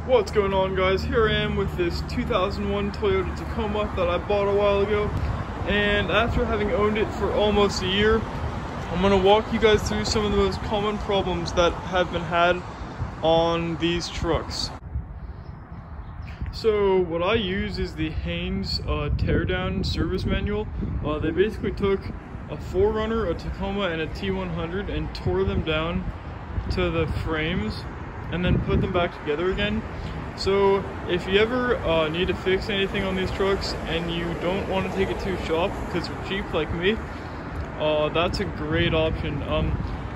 What's going on, guys? Here I am with this 2001 Toyota Tacoma that I bought a while ago, and after having owned it for almost a year, I'm going to walk you guys through some of the most common problems that have been had on these trucks. So what I use is the Haynes teardown service manual. They basically took a 4Runner, a Tacoma, and a T100 and tore them down to the frames and then put them back together again. So if you ever need to fix anything on these trucks and you don't want to take it to a shop because they're cheap like me, that's a great option.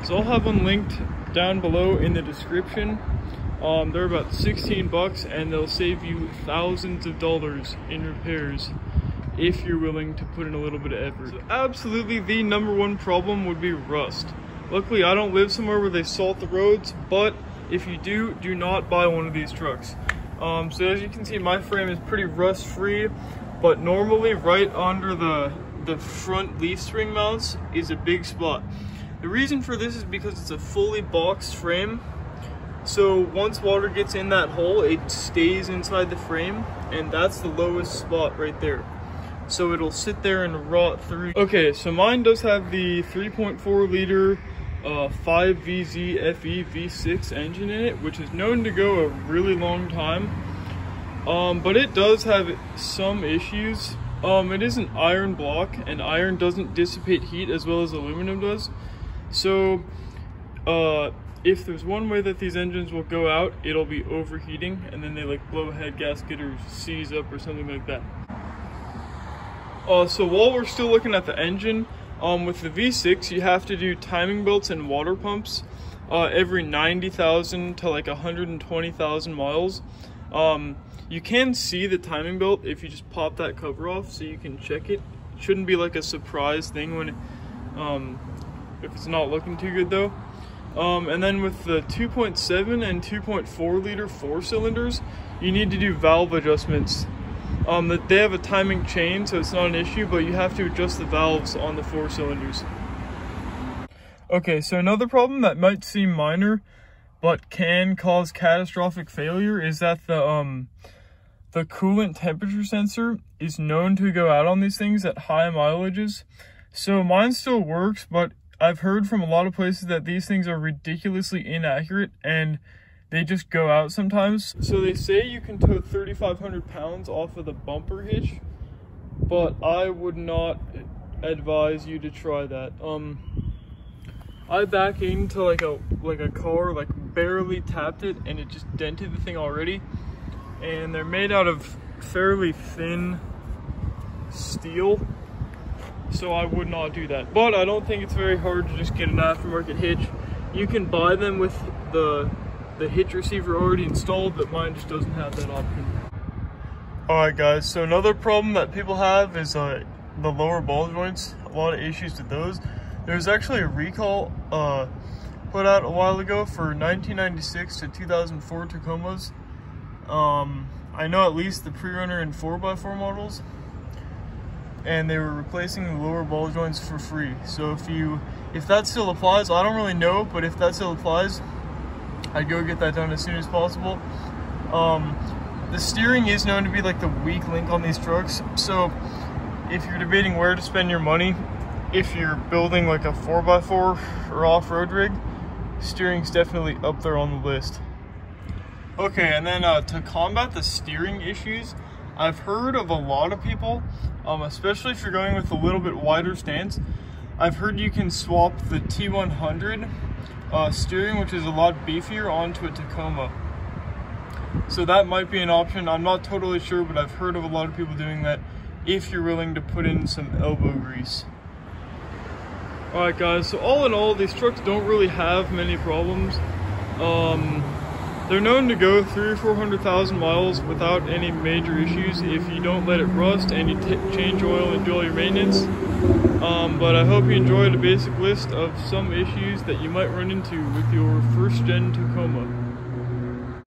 So I'll have one linked down below in the description. They're about 16 bucks and they'll save you thousands of dollars in repairs if you're willing to put in a little bit of effort. So absolutely the #1 problem would be rust. Luckily I don't live somewhere where they salt the roads, but if you do, do not buy one of these trucks. So as you can see, my frame is pretty rust free, but normally right under the front leaf spring mounts is a big spot. The reason for this is because it's a fully boxed frame. So once water gets in that hole, it stays inside the frame, and that's the lowest spot right there. So it'll sit there and rot through. Okay, so mine does have the 3.4 liter 5VZ FE V6 engine in it, which is known to go a really long time. But it does have some issues. It is an iron block, and iron doesn't dissipate heat as well as aluminum does. So if there's one way that these engines will go out, it'll be overheating, and then they like blow a head gasket or seize up or something like that. So while we're still looking at the engine, with the V6, you have to do timing belts and water pumps every 90,000 to like 120,000 miles. You can see the timing belt if you just pop that cover off, so you can check it. It shouldn't be like a surprise thing when if it's not looking too good though. And then with the 2.7 and 2.4 liter 4-cylinders, you need to do valve adjustments. They have a timing chain, so it's not an issue, but you have to adjust the valves on the 4-cylinders. Okay, so another problem that might seem minor, but can cause catastrophic failure is that the coolant temperature sensor is known to go out on these things at high mileages. So mine still works, but I've heard from a lot of places that these things are ridiculously inaccurate and they just go out sometimes. So they say you can tow 3,500 pounds off of the bumper hitch, but I would not advise you to try that. I back into like a car, like barely tapped it, and it just dented the thing already. And they're made out of fairly thin steel, so I would not do that. But I don't think it's very hard to just get an aftermarket hitch. You can buy them with the hitch receiver already installed, but mine just doesn't have that option. Alright guys, so another problem that people have is the lower ball joints. A lot of issues with those. There's actually a recall put out a while ago for 1996 to 2004 Tacomas. I know at least the Prerunner and 4x4 models, and they were replacing the lower ball joints for free. So if that still applies, I don't really know, but if that still applies, I'd go get that done as soon as possible. The steering is known to be like the weak link on these trucks, so if you're debating where to spend your money, if you're building like a 4x4 or off-road rig, steering's definitely up there on the list. Okay, and then to combat the steering issues, I've heard of a lot of people, especially if you're going with a little bit wider stance, I've heard you can swap the T100 steering, which is a lot beefier, onto a Tacoma. So that might be an option. I'm not totally sure, but I've heard of a lot of people doing that if you're willing to put in some elbow grease. Alright guys, so all in all, these trucks don't really have many problems. They're known to go 300,000 or 400,000 miles without any major issues if you don't let it rust and you change oil and do all your maintenance. But I hope you enjoyed a basic list of some issues that you might run into with your first-gen Tacoma.